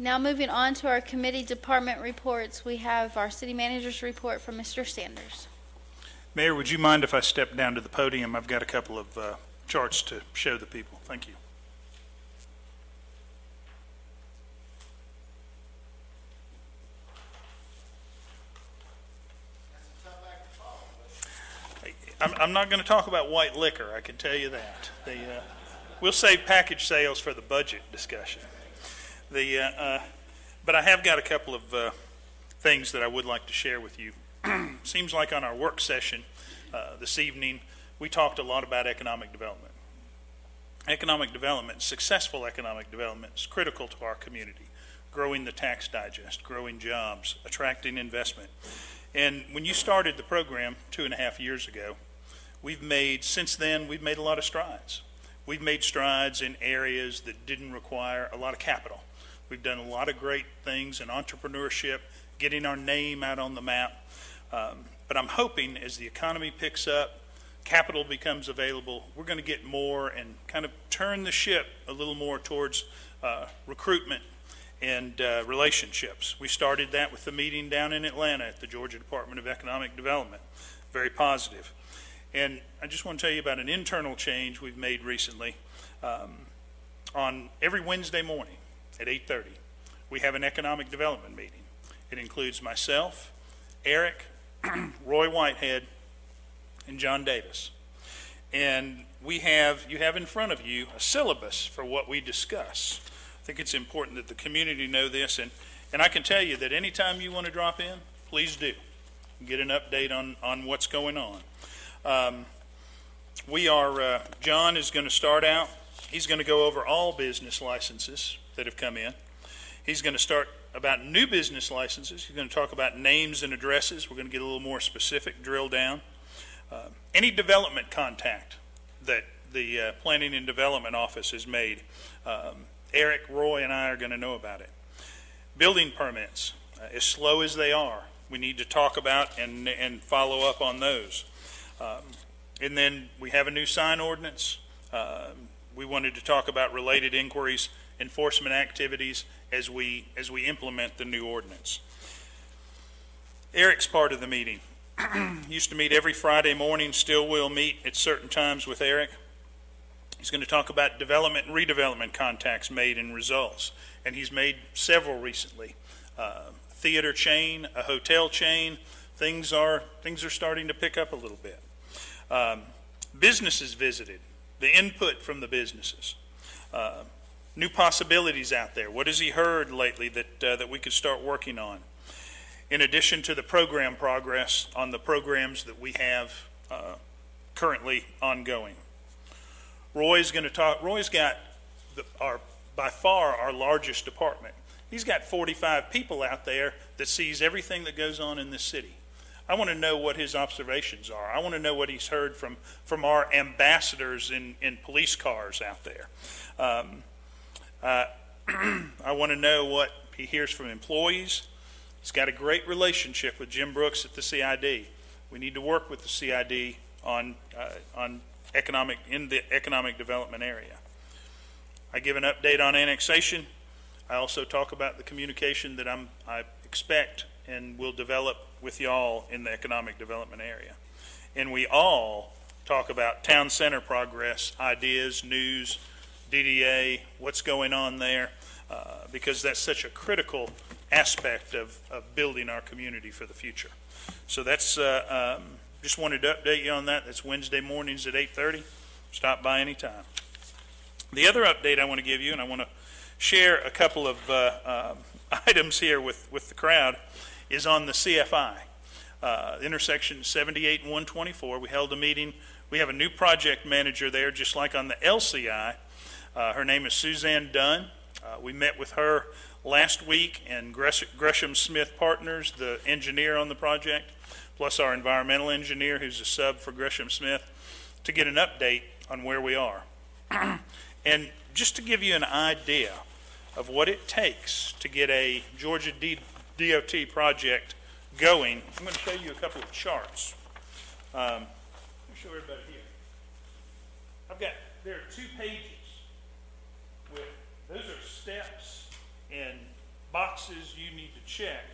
Now moving on to our committee department reports, we have our city manager's report from Mr. Sanders. Mayor, would you mind if I step down to the podium? I've got a couple of charts to show the people. Thank you. I'm not going to talk about white liquor, I can tell you that. We'll save package sales for the budget discussion. But I have got a couple of things that I would like to share with you. Seems like on our work session this evening, we talked a lot about economic development. Economic development, successful economic development is critical to our community. Growing the tax digest, growing jobs, attracting investment. And when you started the program 2.5 years ago, since then, we've made a lot of strides. We've made strides in areas that didn't require a lot of capital. We've done a lot of great things in entrepreneurship, getting our name out on the map. But I'm hoping as the economy picks up, capital becomes available, we're going to get more and kind of turn the ship a little more towards recruitment and relationships. We started that with the meeting down in Atlanta at the Georgia Department of Economic Development. Very positive. And I just want to tell you about an internal change we've made recently. On every Wednesday morning at 8:30, we have an economic development meeting. It includes myself, Eric, Roy Whitehead, and John Davis. And you have in front of you a syllabus for what we discuss. I think it's important that the community know this, and I can tell you that anytime you want to drop in, please do. Get an update on what's going on. John is going to start out. He's going to go over all business licenses that have come in. He's going to start about new business licenses. He's going to talk about names and addresses. We're going to get a little more specific, drill down. Any development contact that the Planning and Development Office has made, Eric, Roy, and I are going to know about it. Building permits, as slow as they are, we need to talk about and follow up on those. And then we have a new sign ordinance. We wanted to talk about related inquiries, enforcement activities as we implement the new ordinance. Eric's part of the meeting. Used to meet every Friday morning, still will meet at certain times with Eric. He's going to talk about development and redevelopment contacts made and results, and he's made several recently. Theater chain, a hotel chain, things are starting to pick up a little bit. Businesses visited, the input from the businesses, new possibilities out there. What has he heard lately that we could start working on? In addition to the program progress on the programs that we have currently ongoing. Roy's going to talk. Roy's got by far our largest department. He's got 45 people out there that sees everything that goes on in this city. I want to know what his observations are. I want to know what he's heard from our ambassadors in police cars out there. I want to know what he hears from employees. He's got a great relationship with Jim Brooks at the CID. We need to work with the CID on the economic development area. I give an update on annexation. I also talk about the communication that I expect and will develop with y'all in the economic development area. And we all talk about town center progress, ideas, news, DDA, what's going on there, because that's such a critical aspect of building our community for the future. So that's, just wanted to update you on that. That's Wednesday mornings at 8:30. Stop by anytime. The other update I want to give you, and I want to share a couple of items here with the crowd, is on the CFI. Intersection 78 and 124. We held a meeting. We have a new project manager there, just like on the LCI. Her name is Suzanne Dunn. We met with her last week, and Gresham Smith Partners, the engineer on the project, plus our environmental engineer, who's a sub for Gresham Smith, to get an update on where we are. And just to give you an idea of what it takes to get a Georgia DOT project going, I'm going to show you a couple of charts. Let me show everybody here. There are 2 pages with, those are steps and boxes you need to check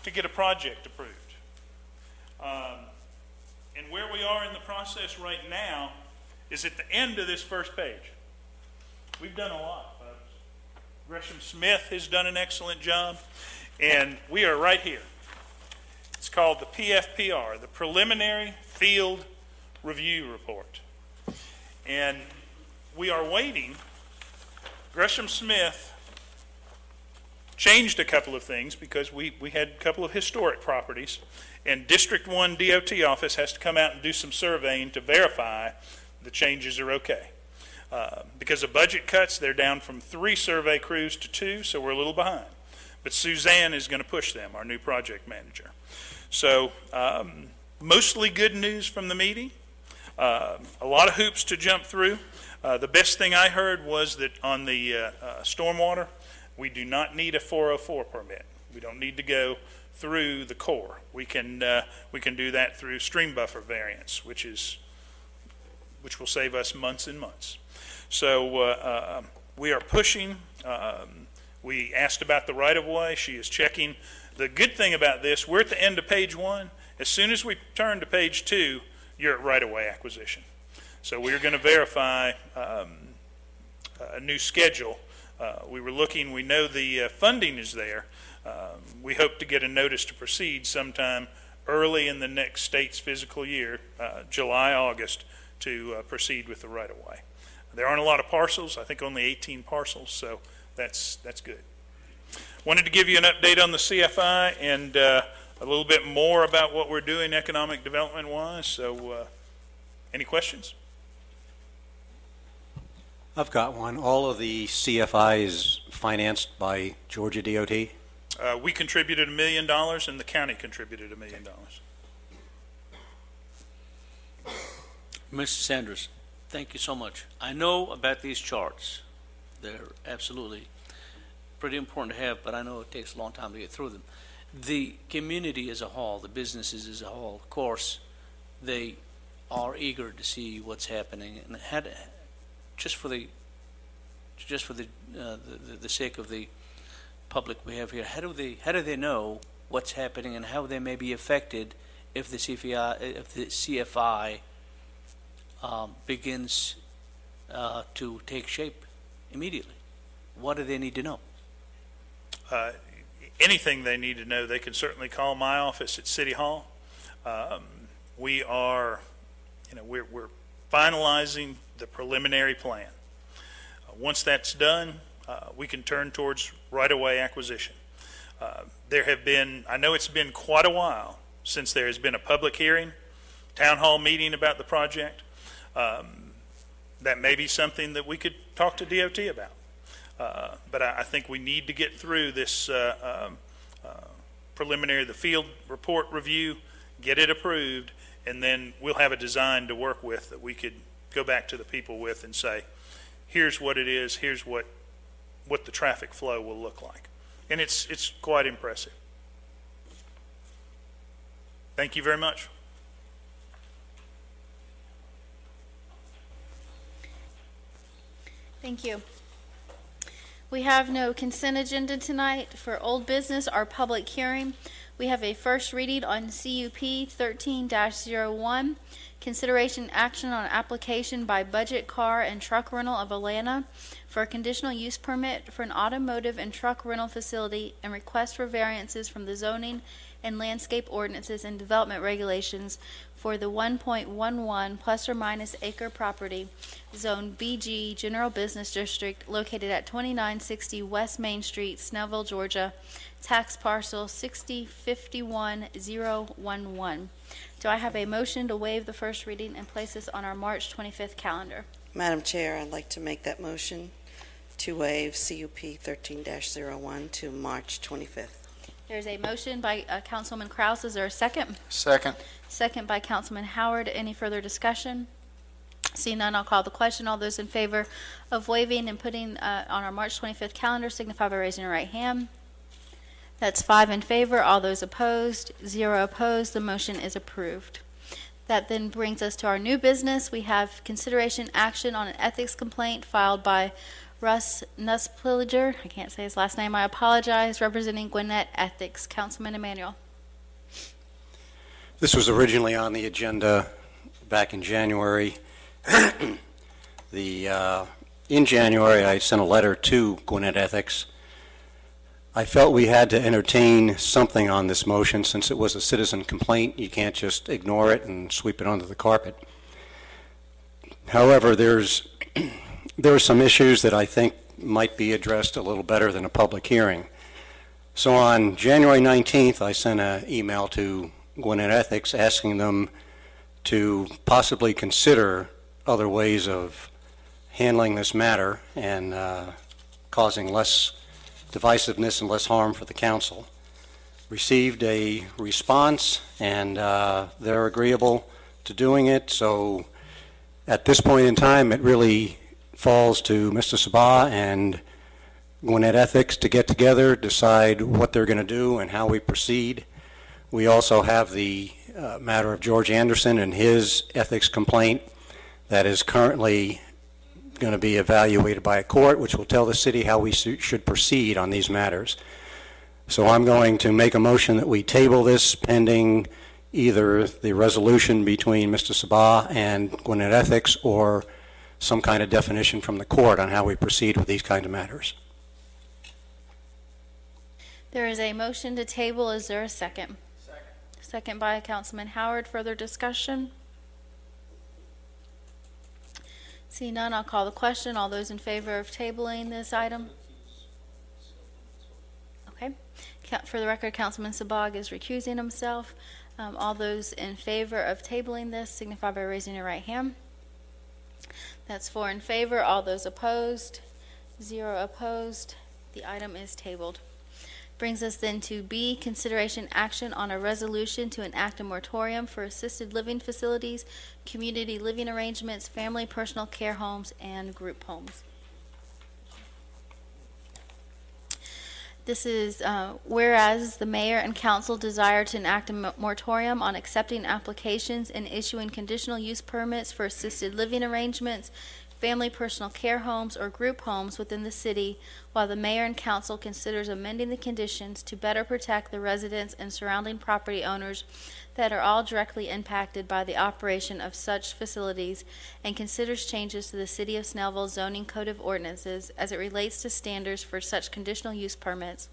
to get a project approved. And where we are in the process right now is at the end of this first page. We've done a lot, folks. Gresham Smith has done an excellent job, and we are right here. It's called the PFPR, the Preliminary Field Review Report. And we are waiting. Gresham Smith changed a couple of things because we had a couple of historic properties, and District 1 DOT office has to come out and do some surveying to verify the changes are okay. Because of budget cuts, they're down from 3 survey crews to 2, so we're a little behind. But Suzanne is going to push them, our new project manager. So mostly good news from the meeting. A lot of hoops to jump through. The best thing I heard was that on the stormwater, we do not need a 404 permit. We don't need to go through the Corps. We can do that through stream buffer variance, which will save us months and months. So we are pushing. We asked about the right-of-way. She is checking. The good thing about this, we're at the end of page 1. As soon as we turn to page 2, you're at right-of-way acquisition. So we're going to verify a new schedule. We were looking, we know the funding is there. We hope to get a notice to proceed sometime early in the next state's fiscal year, July, August, to proceed with the right-of-way. There aren't a lot of parcels, I think only 18 parcels, so that's good. Wanted to give you an update on the CFI and a little bit more about what we're doing economic development-wise, so any questions? I've got one. All of the CFI is financed by Georgia DOT? We contributed $1 million and the county contributed $1 million. Mr. Sanders, thank you so much. I know about these charts. They're absolutely pretty important to have, but I know it takes a long time to get through them. The community as a whole, the businesses as a whole, of course, they are eager to see what's happening, and just for the sake of the public we have here, how do they know what's happening and how they may be affected if the CFI begins to take shape immediately? What do they need to know? Anything they need to know, they can certainly call my office at City Hall. We are, we're finalizing the preliminary plan. Once that's done, we can turn towards right-of-way acquisition. There have been, I know it's been quite a while since there has been a public hearing, town hall meeting about the project. That may be something that we could talk to DOT about. But I think we need to get through this preliminary, the field report review, get it approved, and then we'll have a design to work with that we could go back to the people with and say, here's what it is, here's what the traffic flow will look like. And it's quite impressive. Thank you very much. Thank you. We have no consent agenda tonight. For old business, our public hearing, we have a first reading on CUP 13-01, consideration action on application by Budget Car and Truck Rental of Atlanta for a conditional use permit for an automotive and truck rental facility and request for variances from the zoning and landscape ordinances and development regulations for the 1.11 plus or minus acre property, Zone BG General Business District, located at 2960 West Main Street, Snellville, Georgia, tax parcel 6051011. Do I have a motion to waive the first reading and place this on our March 25th calendar? Madam Chair, I'd like to make that motion to waive CUP 13-01 to March 25th. There's a motion by Councilman Kraus. Is there a second? Second. Second by Councilman Howard. Any further discussion? Seeing none, I'll call the question. All those in favor of waiving and putting on our March 25th calendar signify by raising your right hand. That's 5 in favor. All those opposed, 0 opposed. The motion is approved. That then brings us to our new business. We have consideration action on an ethics complaint filed by Russ Nusspliger, I can't say his last name, I apologize, representing Gwinnett Ethics. Councilman Emanuel. This was originally on the agenda back in January. In January, I sent a letter to Gwinnett Ethics. I felt we had to entertain something on this motion since it was a citizen complaint. You can't just ignore it and sweep it under the carpet. However, there are some issues that I think might be addressed a little better than a public hearing. So on January 19th, I sent an email to Gwinnett Ethics asking them to possibly consider other ways of handling this matter and causing less divisiveness and less harm for the council. Received a response, and they're agreeable to doing it. So at this point in time, it really falls to Mr. Sabah and Gwinnett Ethics to get together, decide what they're going to do and how we proceed. We also have the matter of George Anderson and his ethics complaint that is currently going to be evaluated by a court, which will tell the city how we should proceed on these matters. So I'm going to make a motion that we table this pending either the resolution between Mr. Sabah and Gwinnett Ethics or some kind of definition from the court on how we proceed with these kind of matters. There is a motion to table. Is there a second? Second by Councilman Howard. Further discussion? See none, I'll call the question. All those in favor of tabling this item? Okay. For the record, Councilman Sabag is recusing himself. All those in favor of tabling this signify by raising your right hand. That's 4 in favor. All those opposed? 0 opposed. The item is tabled. Brings us then to B, consideration action on a resolution to enact a moratorium for assisted living facilities, community living arrangements, family personal care homes, and group homes. This is whereas the mayor and council desire to enact a moratorium on accepting applications and issuing conditional use permits for assisted living arrangements, family personal care homes, or group homes within the city, while the mayor and council considers amending the conditions to better protect the residents and surrounding property owners that are all directly impacted by the operation of such facilities, and considers changes to the City of Snellville zoning code of ordinances as it relates to standards for such conditional use permits.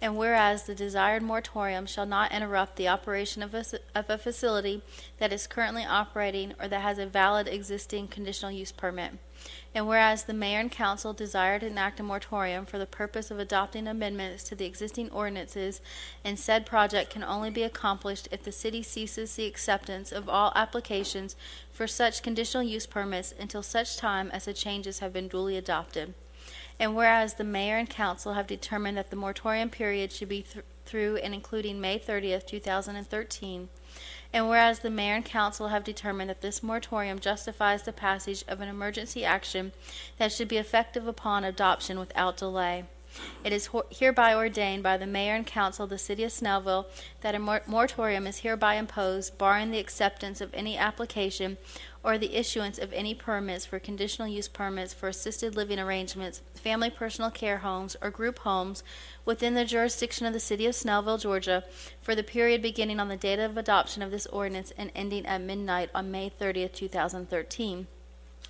And whereas the desired moratorium shall not interrupt the operation of a facility that is currently operating or that has a valid existing conditional use permit. And whereas the mayor and council desire to enact a moratorium for the purpose of adopting amendments to the existing ordinances, and said project can only be accomplished if the city ceases the acceptance of all applications for such conditional use permits until such time as the changes have been duly adopted. And whereas the mayor and council have determined that the moratorium period should be through and including May 30th, 2013, and whereas the mayor and council have determined that this moratorium justifies the passage of an emergency action that should be effective upon adoption without delay, it is hereby ordained by the mayor and council of the city of Snellville that a moratorium is hereby imposed, barring the acceptance of any application or the issuance of any permits for conditional use permits for assisted living arrangements, family personal care homes, or group homes within the jurisdiction of the city of Snellville, Georgia, for the period beginning on the date of adoption of this ordinance and ending at midnight on May 30th, 2013.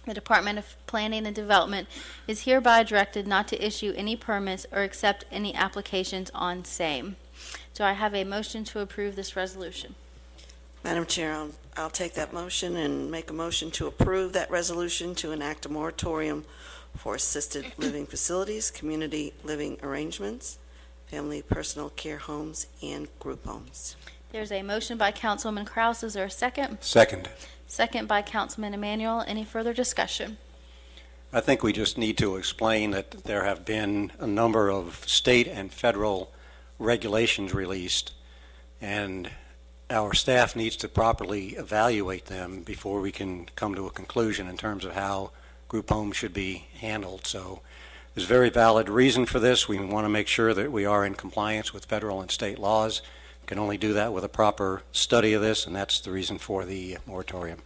The Department of Planning and Development is hereby directed not to issue any permits or accept any applications on same. Do I have a motion to approve this resolution? Madam Chair, I'll take that motion and make a motion to approve that resolution to enact a moratorium for assisted living facilities, community living arrangements, family personal care homes, and group homes. There's a motion by Councilwoman Kraus. Is there a second? Second. Second by Councilman Emanuel. Any further discussion? I think we just need to explain that there have been a number of state and federal regulations released, and our staff needs to properly evaluate them before we can come to a conclusion in terms of how group homes should be handled. So there's a very valid reason for this. We want to make sure that we are in compliance with federal and state laws. We can only do that with a proper study of this, and that's the reason for the moratorium.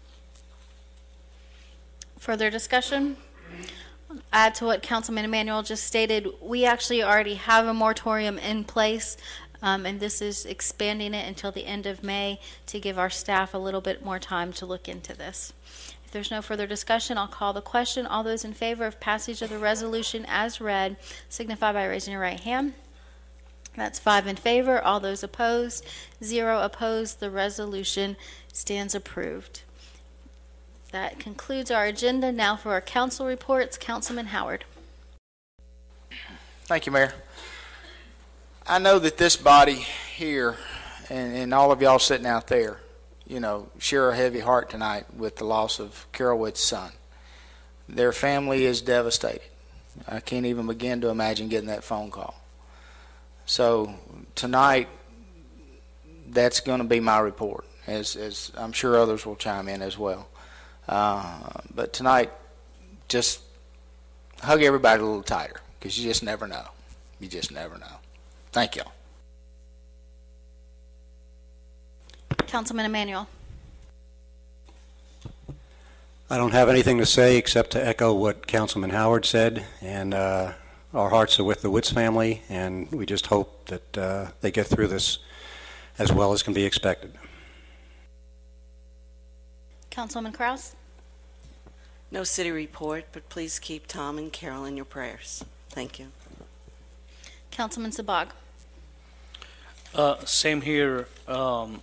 Further discussion? Add to what Councilman Emmanuel just stated, we actually already have a moratorium in place, and this is expanding it until the end of May to give our staff a little bit more time to look into this. If there's no further discussion, I'll call the question. All those in favor of passage of the resolution as read signify by raising your right hand. That's 5 in favor. All those opposed, 0 opposed. The resolution stands approved. That concludes our agenda. Now for our council reports. Councilman Howard. Thank you, Mayor. I know that this body here and all of y'all sitting out there, share a heavy heart tonight with the loss of Carol Witt's son. Their family is devastated. I can't even begin to imagine getting that phone call. So tonight, that's going to be my report, as I'm sure others will chime in as well. But tonight, just hug everybody a little tighter, because you just never know. You just never know. Thank y'all. Councilman Emmanuel. I don't have anything to say except to echo what Councilman Howard said, and our hearts are with the Witts family, and we just hope that they get through this as well as can be expected. Councilman Kraus. No city report, but please keep Tom and Carol in your prayers. Thank you. Councilman Sabag. Same here. All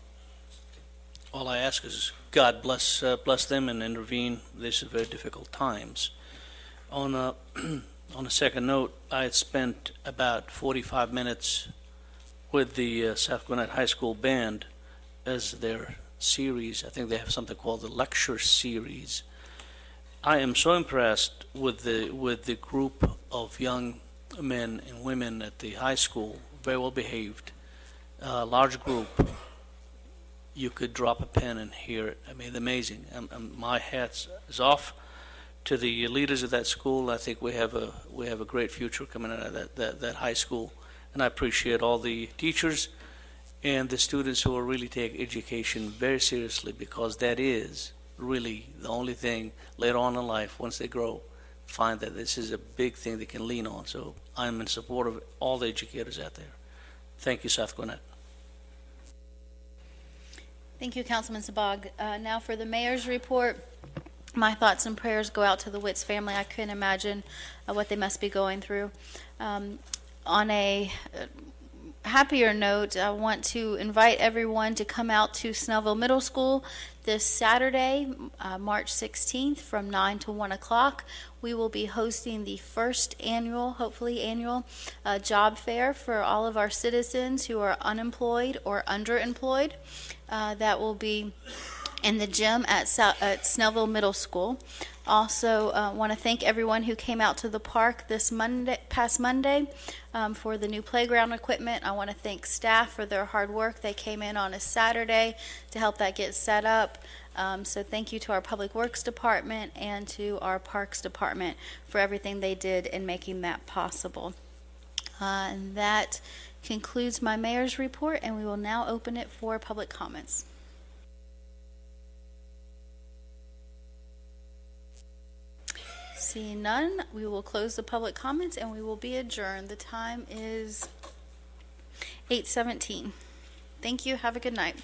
I ask is God bless them and intervene. These are very difficult times. On a second note, I had spent about 45 minutes with the South Gwinnett High School band as their series. I think they have something called the lecture series. I am so impressed with the group of young men and women at the high school, very well behaved, large group. You could drop a pen and hear it. I mean, amazing. My hat is off to the leaders of that school. I think we have a great future coming out of that high school, and I appreciate all the teachers and the students who will really take education very seriously, because that is really the only thing later on in life, once they grow, find that this is a big thing they can lean on. So I'm in support of all the educators out there. Thank you, South Gwinnett. Thank you, Councilman Sabag. Now for the mayor's report. My thoughts and prayers go out to the Witts family. I couldn't imagine what they must be going through. On a happier note, I want to invite everyone to come out to Snellville Middle School this Saturday, March 16th from 9 to 1 o'clock. We will be hosting the first annual, hopefully annual, job fair for all of our citizens who are unemployed or underemployed. That will be in the gym at Snellville Middle School. Also, want to thank everyone who came out to the park this past Monday for the new playground equipment. I want to thank staff for their hard work. They came in on a Saturday to help that get set up. So thank you to our Public Works Department and to our Parks Department for everything they did in making that possible. And that concludes my mayor's report, and we will now open it for public comments. Seeing none, we will close the public comments and we will be adjourned. The time is 8:17. Thank you. Have a good night.